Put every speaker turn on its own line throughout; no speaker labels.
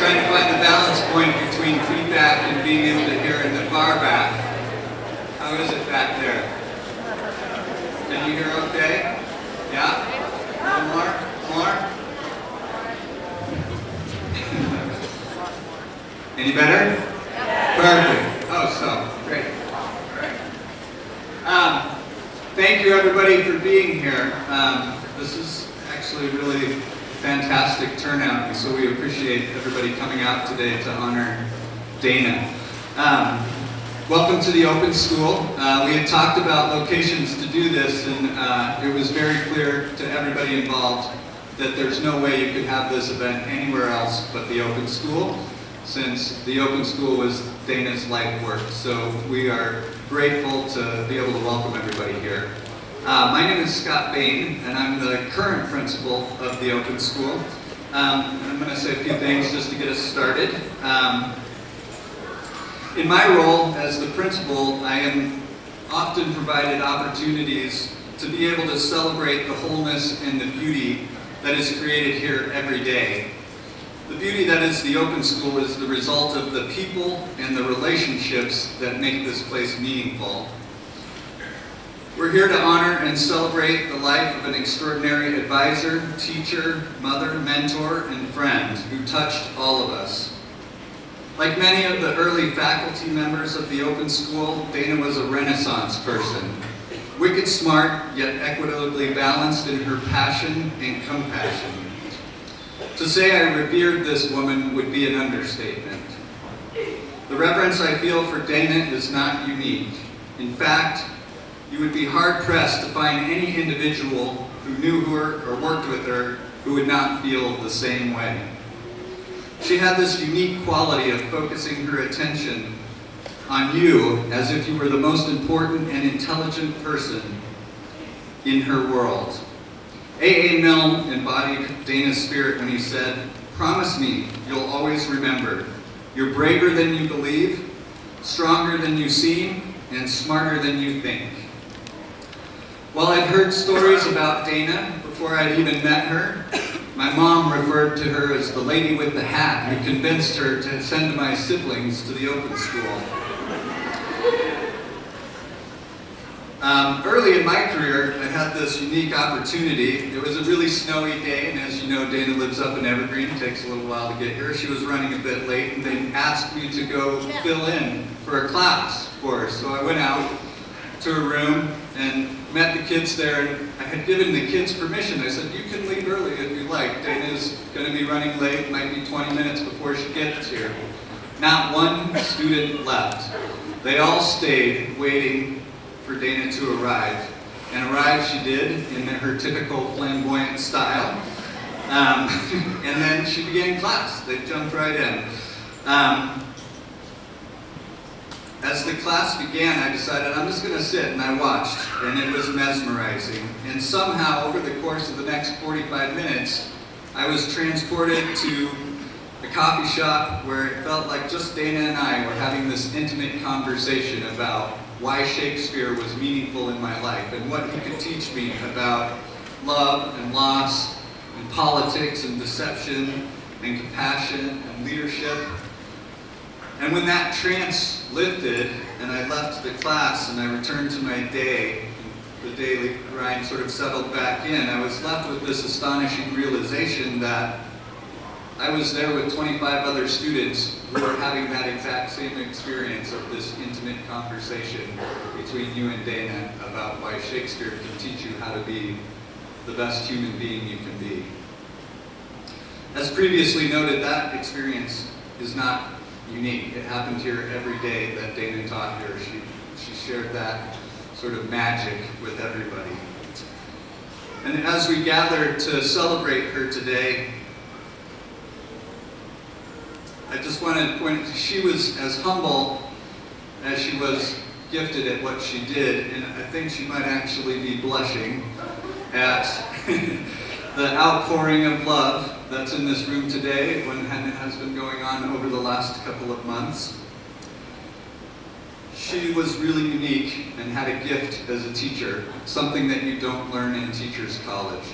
trying to find the balance point between feedback and being able to hear in the far back. How is it back there? Can you hear okay? Yeah? One more? More? Any better? Perfect. Oh, so great. Thank you everybody for being here. This is actually really fantastic turnout, and so we appreciate everybody coming out today to honor Dana. Welcome to the Open School. We had talked about locations to do this, and it was very clear to everybody involved that there's no way you could have this event anywhere else but the Open School, since the Open School was Dana's life work. So we are grateful to be able to welcome everybody here. My name is Scott Bain, and I'm the current principal of the Open School. And I'm going to say a few things just to get us started. In my role as the principal, I am often provided opportunities to be able to celebrate the wholeness and the beauty that is created here every day. The beauty that is the Open School is the result of the people and the relationships that make this place meaningful. We're here to honor and celebrate the life of an extraordinary advisor, teacher, mother, mentor, and friend who touched all of us. Like many of the early faculty members of the Open School, Dana was a Renaissance person. Wicked smart, yet equitably balanced in her passion and compassion. To say I revered this woman would be an understatement. The reverence I feel for Dana is not unique. In fact, you would be hard-pressed to find any individual who knew her or worked with her who would not feel the same way. She had this unique quality of focusing her attention on you as if you were the most important and intelligent person in her world. A.A. Milne embodied Dana's spirit when he said, "Promise me you'll always remember, you're braver than you believe, stronger than you seem, and smarter than you think." While I'd heard stories about Dana before I'd even met her, my mom referred to her as the lady with the hat who convinced her to send my siblings to the Open School. Early in my career, I had this unique opportunity. It was a really snowy day, and as you know, Dana lives up in Evergreen. It takes a little while to get here. She was running a bit late, and they asked me to go fill in for a class for her. So I went out to her room and met the kids there, and I had given the kids permission. I said, "You can leave early if you like. Dana's going to be running late, might be 20 minutes before she gets here." Not one student left. They all stayed waiting for Dana to arrive. And arrive she did in her typical flamboyant style. And then she began class. They jumped right in. As the class began, I decided I'm just going to sit, and I watched, and it was mesmerizing. And somehow, over the course of the next 45 minutes, I was transported to a coffee shop where it felt like just Dana and I were having this intimate conversation about why Shakespeare was meaningful in my life and what he could teach me about love and loss and politics and deception and compassion and leadership. And when that trance lifted and I left the class and I returned to my day, the daily grind sort of settled back in, I was left with this astonishing realization that I was there with 25 other students who were having that exact same experience of this intimate conversation between you and Dana about why Shakespeare can teach you how to be the best human being you can be. As previously noted, that experience is not unique. It happened here every day that Dana taught here. She shared that sort of magic with everybody. And as we gather to celebrate her today, I just want to point, she was as humble as she was gifted at what she did, and I think she might actually be blushing at the outpouring of love that's in this room today when it has been going on over the last couple of months. She was really unique and had a gift as a teacher, something that you don't learn in teachers' college.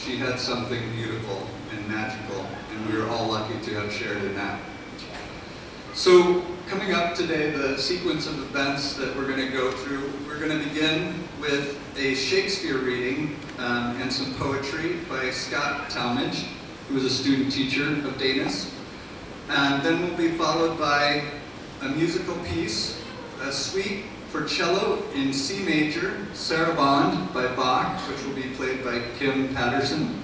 she had something beautiful and magical, and we were all lucky to have shared in that. So, coming up today, the sequence of events that we're going to go through, we're going to begin with a Shakespeare reading and some poetry by Scott Talmadge, who is a student teacher of Dana's. And then we'll be followed by a musical piece, a suite for cello in C major, Sarabande by Bach, which will be played by Kim Patterson.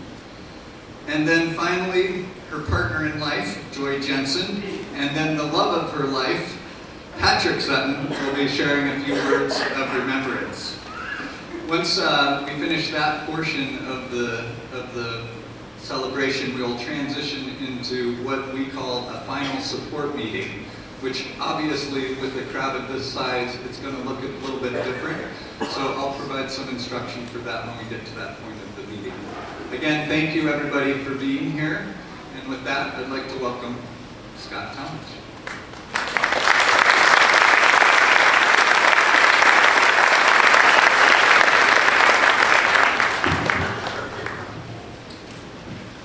And then finally, her partner in life, Joy Jensen, and then the love of her life, Patrick Sutton, will be sharing a few words of remembrance. Once we finish that portion of the celebration, we'll transition into what we call a final support meeting, which obviously with a crowd of this size, it's going to look a little bit different. So I'll provide some instruction for that when we get to that point of the meeting. Again, thank you everybody for being here. And with that, I'd like to welcome Scott Talmadge.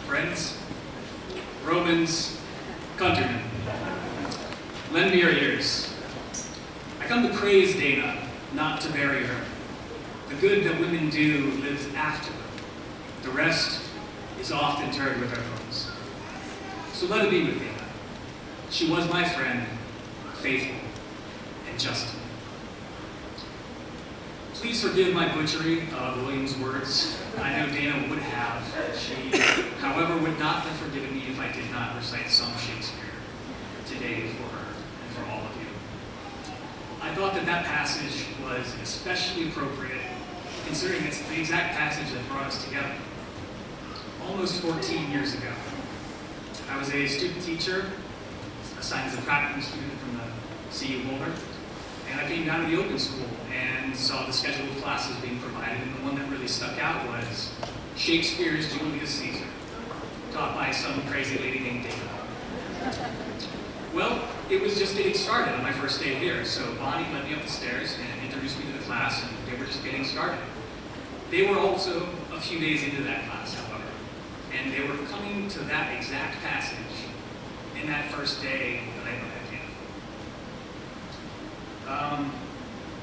Friends, Romans, countrymen, lend me your ears. I come to praise Dana, not to bury her. The good that women do lives after them. The rest is oft interred with our bones. So let it be with Dana. She was my friend, faithful and just. Please forgive my butchery of William's words. I know Dana would have. She, however, would not have forgiven me if I did not recite some Shakespeare today for her and for all of you. I thought that passage was especially appropriate, considering it's the exact passage that brought us together. Almost 14 years ago, I was a student teacher, assigned as a practicum student from the CU Boulder, and I came down to the open school and saw the schedule of classes being provided, and the one that really stuck out was Shakespeare's Julius Caesar, taught by some crazy lady named Dana. Well, it was just getting started on my first day here, so Bonnie led me up the stairs and introduced me to the class, and they were just getting started. They were also a few days into that class, however, and they were coming to that exact passage in that first day that I met Dana.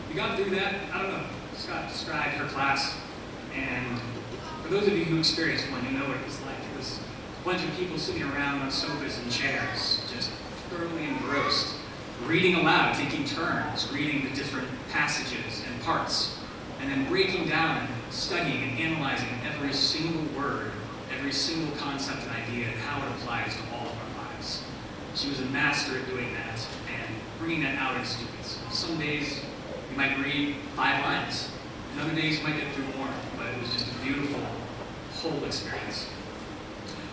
We got through that. I don't know, Scott described her class, and for those of you who experienced one, you know what it was like. It was a bunch of people sitting around on sofas and chairs, just thoroughly engrossed, reading aloud, taking turns, reading the different passages and parts, and then breaking down and studying and analyzing every single word, every single concept and idea, and how it applies to all of our lives. She was a master at doing that and bringing that out in students. Some days you might read 5 lines, and other days you might get through more, but it was just a beautiful whole experience.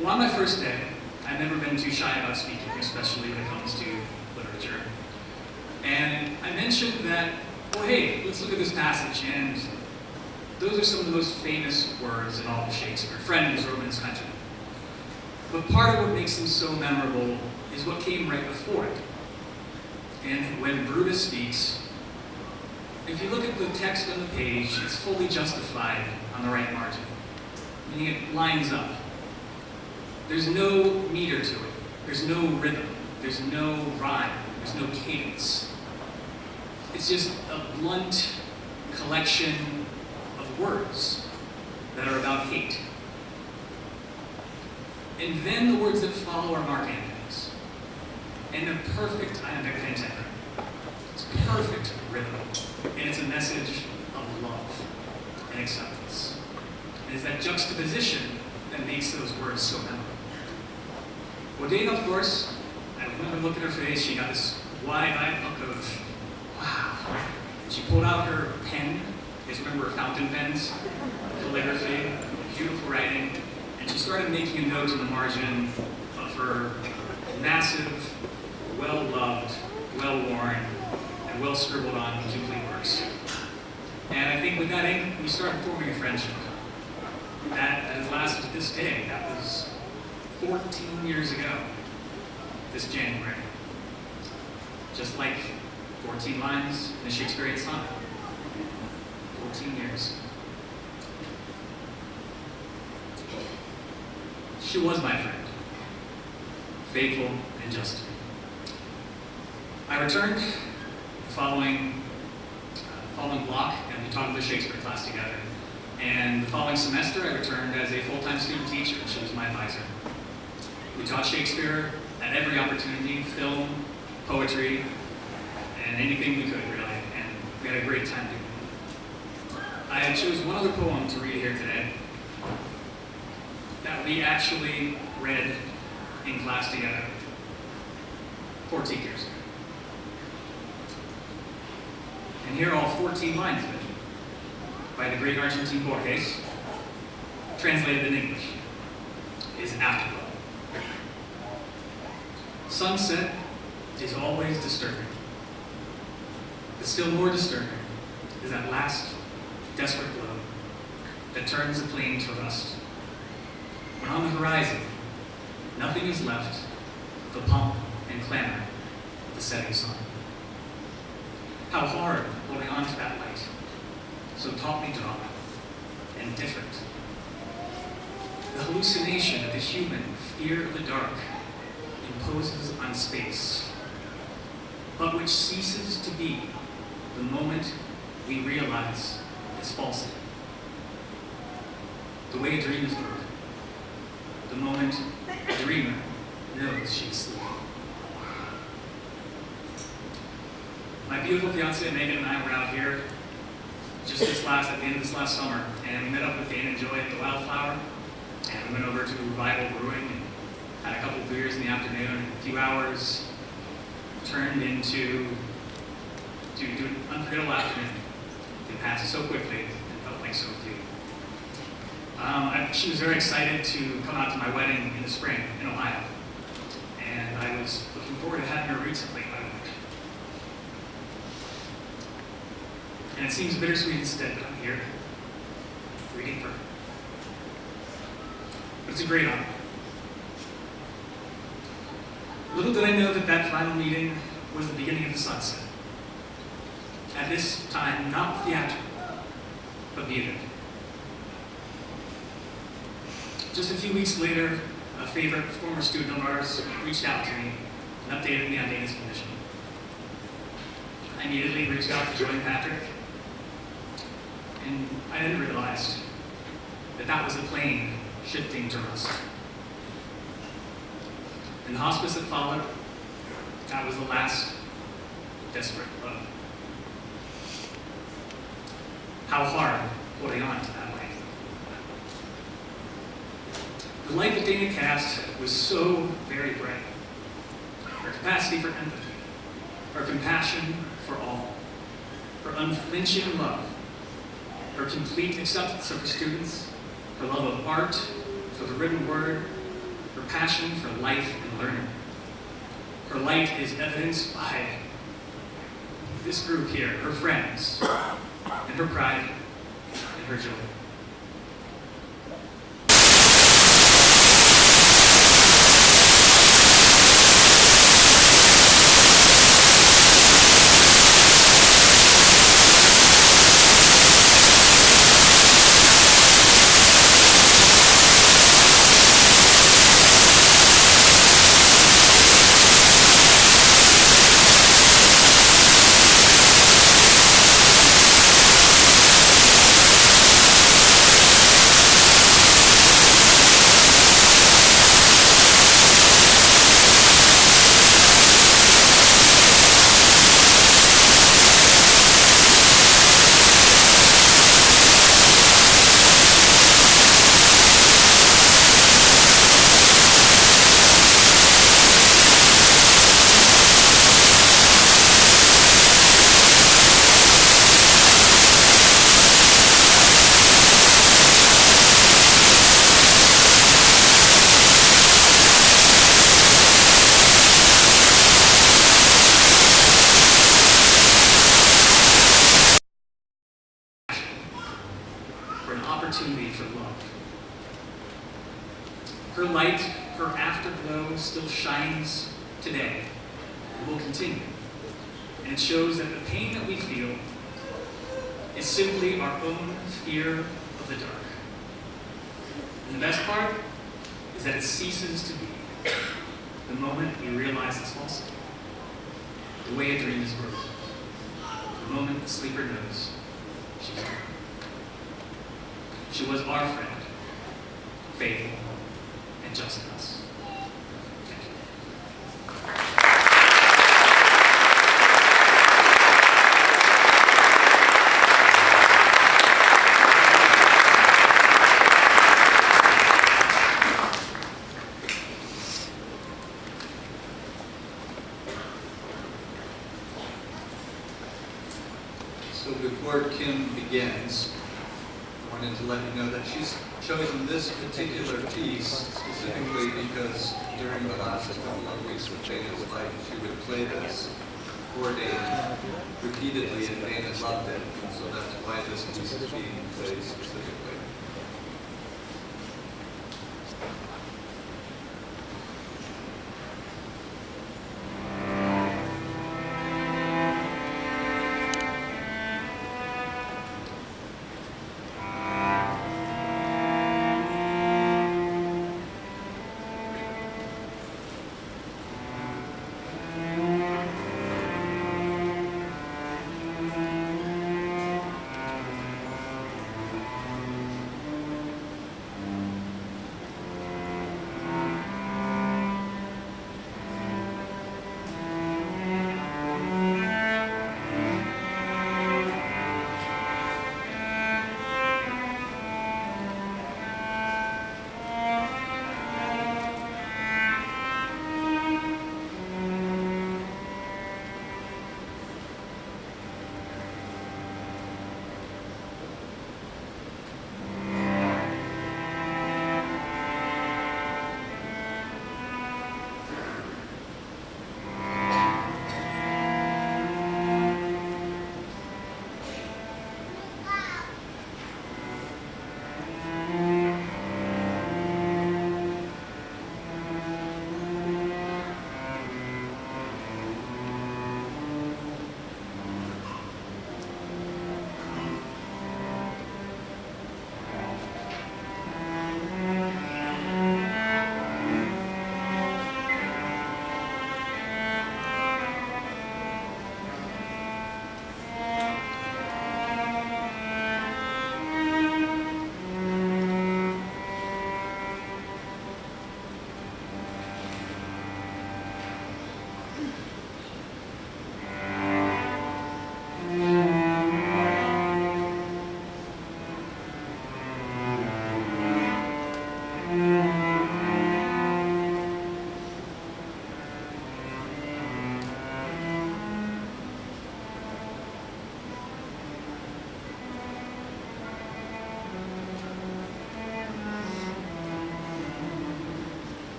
Well, on my first day, I've never been too shy about speaking, especially when it comes to literature. And I mentioned that, well, hey, let's look at this passage, and those are some of the most famous words in all of Shakespeare. Friend is Romans countrymen. But part of what makes them so memorable is what came right before it. And when Brutus speaks, if you look at the text on the page, it's fully justified on the right margin, meaning it lines up. There's no meter to it. There's no rhythm. There's no rhyme. There's no cadence. It's just a blunt collection of words that are about hate. And then the words that follow are Mark Antony's. And they're perfect iambic pentameter. It's perfect rhythm. And it's a message of love and acceptance. And it's that juxtaposition that makes those words so memorable. Well, Dana, of course, I remember looking at her face, she got this wide-eyed look of, wow. She pulled out her pen. You guys remember her fountain pens? Calligraphy, beautiful writing. And she started making a note in the margin of her massive, well-loved, well-worn, and well-scribbled-on complete works. And I think with that ink, we started forming a friendship. That has lasted to this day. That was 14 years ago, this January. Just like 14 lines in a Shakespearean sonnet. 14 years. She was my friend, faithful and just. I returned the following block, and we taught the Shakespeare class together. And the following semester, I returned as a full-time student teacher, and she was my advisor. We taught Shakespeare at every opportunity, film, poetry, and anything we could, really. And we had a great time doing it. I chose one other poem to read here today that we actually read in class together 14 years ago. And here are all 14 lines of it by the great Argentine Borges, translated in English, is Afterglow. Sunset is always disturbing, but still more disturbing is that last desperate glow that turns the plain to rust. When on the horizon, nothing is left of the pomp and clamor of the setting sun. How hard holding on to that light, so tautly drawn and different. The hallucination of the human fear of the dark imposes on space, but which ceases to be the moment we realize its falsity. The way a dream is broken, the moment a dreamer knows she's sleeping. My beautiful fiancée Megan and I were out here at the end of this last summer, and we met up with Dana and Joy at the Wildflower, and we went over to Revival Brewing and had a couple of beers in the afternoon, and a few hours turned into an unforgettable afternoon. It passed so quickly and felt like so few. She was very excited to come out to my wedding in the spring in Ohio, and I was looking forward to having her read something by the way. And it seems bittersweet instead that I'm here reading for her. But it's a great honor. Little did I know that final meeting was the beginning of the sunset. At this time, not theatrical, but muted. Just a few weeks later, a favorite former student of ours reached out to me and updated me on Dana's condition. I immediately reached out to Joy and Patrick, and I didn't realize that was a plane shifting to rust. In the hospice that followed, that was the last desperate blow. How hard holding on to that light. The light that Dana cast was so very bright. Her capacity for empathy, her compassion for all, her unflinching love, her complete acceptance of her students, her love of art, for the written word, her passion for life and learning. Her light is evidenced by this group here, her friends, and her pride, and her joy. Opportunity for love. Her light, her afterglow still shines today and will continue. And it shows that the pain that we feel is simply our own fear of the dark. And the best part is that it ceases to be the moment you realize it's false. The way a dream is broken. The moment the sleeper knows she's gone. She was our friend, faithful and just to us. Thank you.
So before Kim begins, I wanted to let you know that she's chosen this particular piece specifically because during the last couple of weeks of Dana's life, she would play this for Dana repeatedly, and Dana loved it, and so that's why this piece is being played specifically.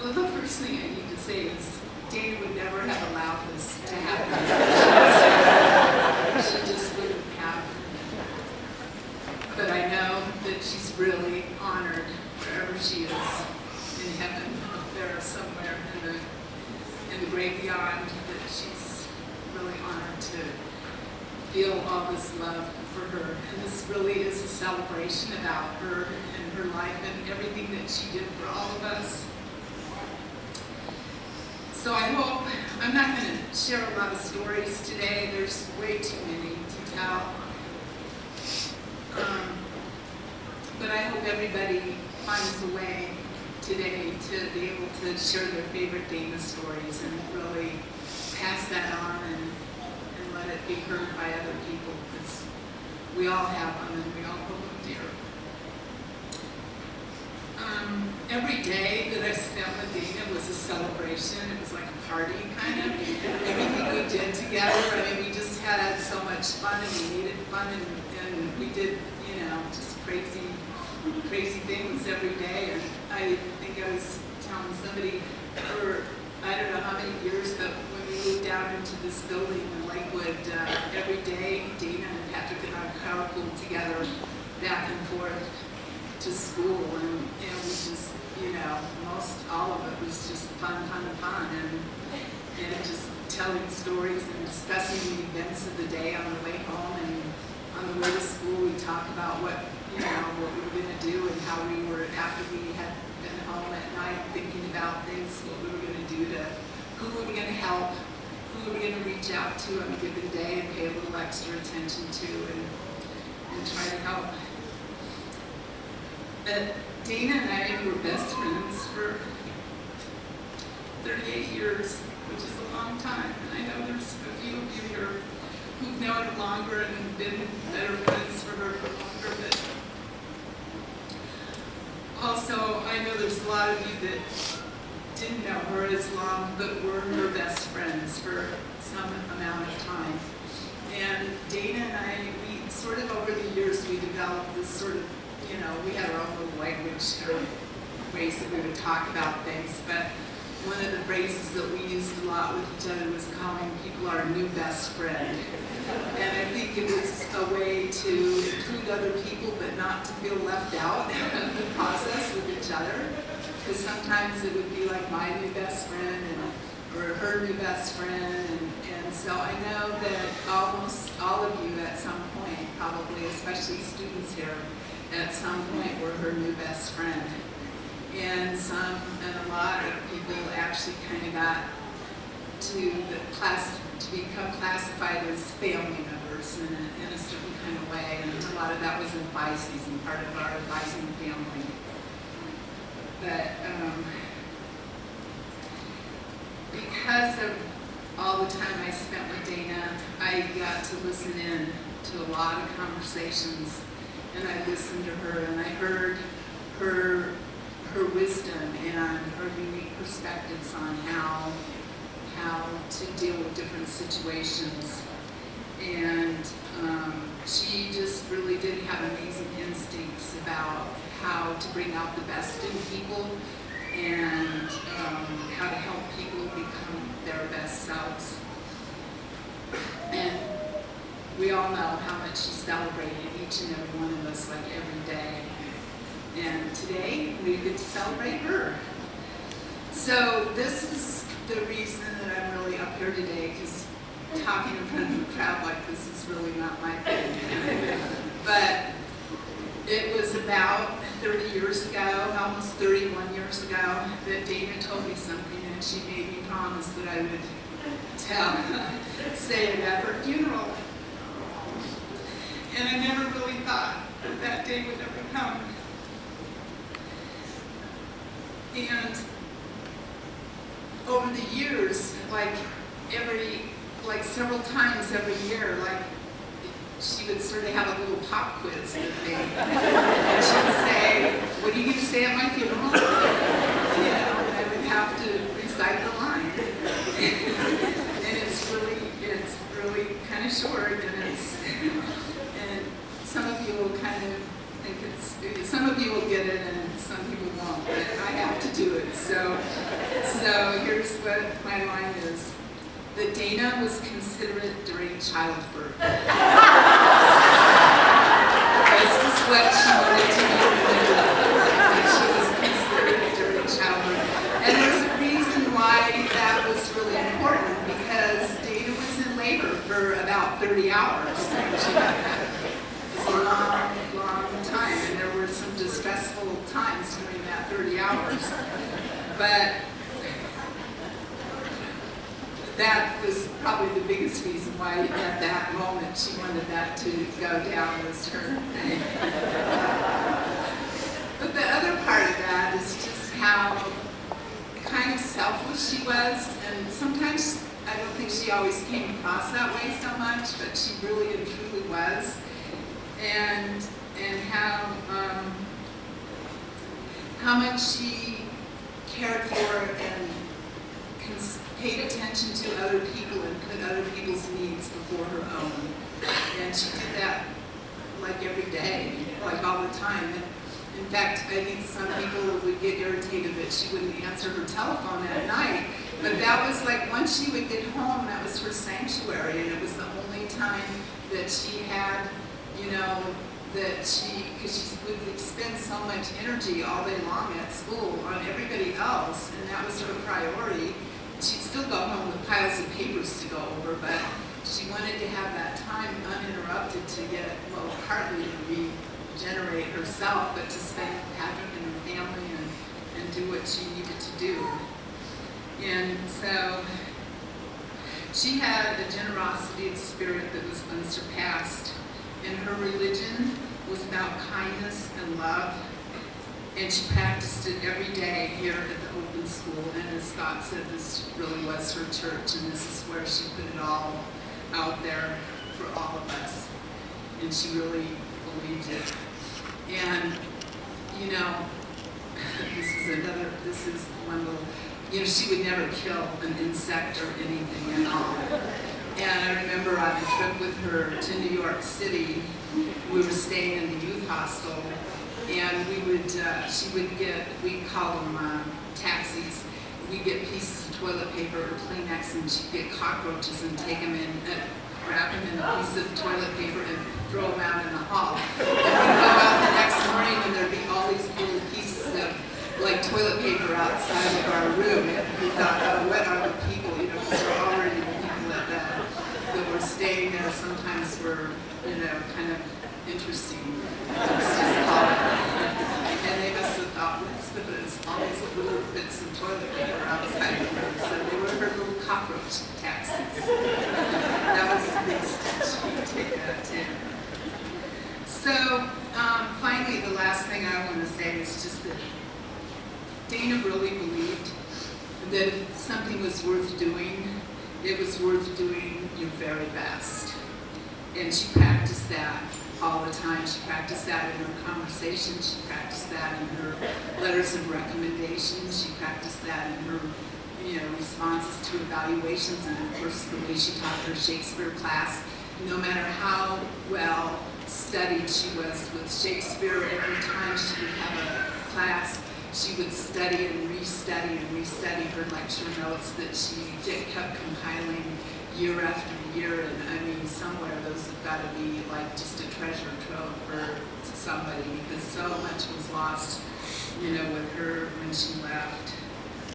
Well, the first thing I need to say is Dana would never have allowed this to happen. She just wouldn't have. But I know that she's really honored wherever she is in heaven, up there somewhere in the great beyond, that she's really honored to feel all this love for her. And this really is a celebration about her and her life and everything that she did for all of us. So I hope, I'm not going to share a lot of stories today. There's way too many to tell. But I hope everybody finds a way today to be able to share their favorite Dana stories and really pass that on and let it be heard by other people, because we all have them and we all hold them dear. Every day that I spent with Dana was a celebration. It was like a party, kind of. Everything we did together, I mean, we just had so much fun, and we needed fun, and we did, just crazy things every day. And I think I was telling somebody for, I don't know how many years, but when we moved down into this building in Lakewood, every day Dana and Patrick and I carpooled together back and forth to school, and we just, most all of it was just fun, and just telling stories and discussing the events of the day on the way home, and on the way to school we talked about what we were going to do, and how we were, after we had been home at night, thinking about things, what we were going to do, who we were going to help, who we were going to reach out to on a given day and pay a little extra attention to, and try to help. But Dana and I were best friends for 38 years, which is a long time. And I know there's a few of you here who've known her longer and been better friends for her for longer. But also, I know there's a lot of you that didn't know her as long, but were her best friends for some amount of time. And Dana and I, we sort of over the years, we developed this sort of, we had our own little language or ways that we would talk about things, but one of the phrases that we used a lot with each other was calling people our new best friend. And I think it was a way to include other people, but not to feel left out of the process with each other. Because sometimes it would be like my new best friend or her new best friend. And so I know that almost all of you at some point, probably, especially students here, at some point were her new best friend. And a lot of people actually kind of got to become classified as family members in a certain kind of way. And a lot of that was advice season, part of our advising family. But because of all the time I spent with Dana, I got to listen in to a lot of conversations. And I listened to her, and I heard her wisdom and her unique perspectives on how to deal with different situations. And she just really did have amazing instincts about how to bring out the best in people and how to help people become their best selves. And we all know how much she celebrated each and every one of us, like every day. And today, we get to celebrate her. So this is the reason that I'm really up here today, because talking in front of a crowd like this is really not my thing. But it was about 30 years ago, almost 31 years ago, that Dana told me something, and she made me promise that I would say it at her funeral. And I never really thought that day would ever come. And over the years, several times every year, she would sort of have a little pop quiz with me. And she'd say, "What are you going to say at my funeral?" And I would have to recite the line. And it's really kind of short, and some of you will kind of think some of you will get it, and some people won't, but I have to do it. So here's what my line is. That Dana was considerate during childbirth. This is what she wanted to be remembered. That she was considerate during childbirth. And there's a reason why that was really important, because Dana was in labor for about 30 hours when she got that. It was a long, long time, and there were some distressful times during that 30 hours. But that was probably the biggest reason why at that moment she wanted that to go down as her. But the other part of that is just how kind of selfless she was, and sometimes I don't think she always came across that way so much, but she really and truly was. And how much she cared for and paid attention to other people and put other people's needs before her own. And she did that like every day, like all the time. And in fact, I think some people would get irritated that she wouldn't answer her telephone at night. But that was like, once she would get home, that was her sanctuary, and it was the only time that she had, you know, that because she would expend so much energy all day long at school on everybody else, and that was her priority. She'd still go home with piles of papers to go over, but she wanted to have that time uninterrupted to get, well, partly to regenerate herself, but to spend with Patrick and her family and do what she needed to do. And so she had a generosity of spirit that was unsurpassed, and her religion was about kindness and love. And she practiced it every day here at the open school. And as Scott said, this really was her church, and this is where she put it all out there for all of us. And she really believed it. And, you know, this is one little, you know, she would never kill an insect or anything at all. And I remember on a trip with her to New York City, we were staying in the youth hostel, and she would get, we call them taxis, we'd get pieces of toilet paper or Kleenex, and she'd get cockroaches and take them in, wrap them in a piece of toilet paper and throw them out in the hall. And we'd go out the next morning and there'd be all these little pieces of like toilet paper outside of our room, and we thought, oh, what are the people, you know, because we're already the people that were staying there sometimes were, you know, kind of interesting. Let's just call it. And they must have thought, what's with this, all these little bits of toilet paper outside the room. So they were her little cockroach taxis. That was the big stitch. She'd take that too. So finally, the last thing I want to say is just that Dana really believed that if something was worth doing, it was worth doing your very best. And she practiced that all the time. She practiced that in her conversations. She practiced that in her letters of recommendation. She practiced that in her, you know, responses to evaluations, and of course the way she taught her Shakespeare class. No matter how well studied she was with Shakespeare, every time she would have a class, she would study and restudy her lecture notes that she kept compiling year after year. And I mean, somewhere those have got to be like just a treasure trove for somebody, because so much was lost, you know, with her when she left.